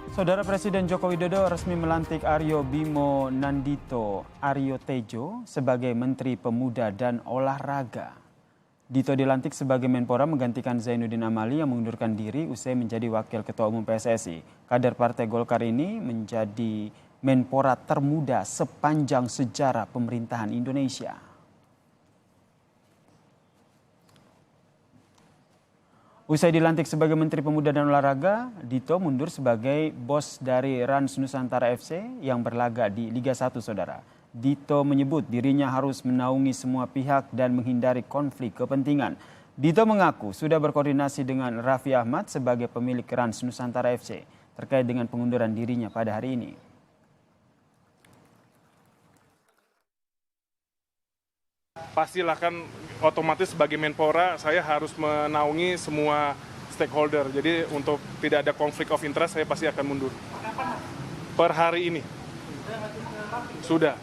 Saudara Presiden Joko Widodo resmi melantik Aryo Bimo Nandito Aryo Tejo sebagai Menteri Pemuda dan Olahraga. Dito dilantik sebagai Menpora menggantikan Zainuddin Amali yang mengundurkan diri usai menjadi Wakil Ketua Umum PSSI. Kader Partai Golkar ini menjadi Menpora termuda sepanjang sejarah pemerintahan Indonesia. Usai dilantik sebagai Menteri Pemuda dan Olahraga, Dito mundur sebagai bos dari Rans Nusantara FC yang berlaga di Liga 1, saudara. Dito menyebut dirinya harus menaungi semua pihak dan menghindari konflik kepentingan. Dito mengaku sudah berkoordinasi dengan Raffi Ahmad sebagai pemilik Rans Nusantara FC terkait dengan pengunduran dirinya pada hari ini. Pastilah kan otomatis sebagai Menpora saya harus menaungi semua stakeholder. Jadi untuk tidak ada konflik of interest saya pasti akan mundur. Per hari ini. Sudah.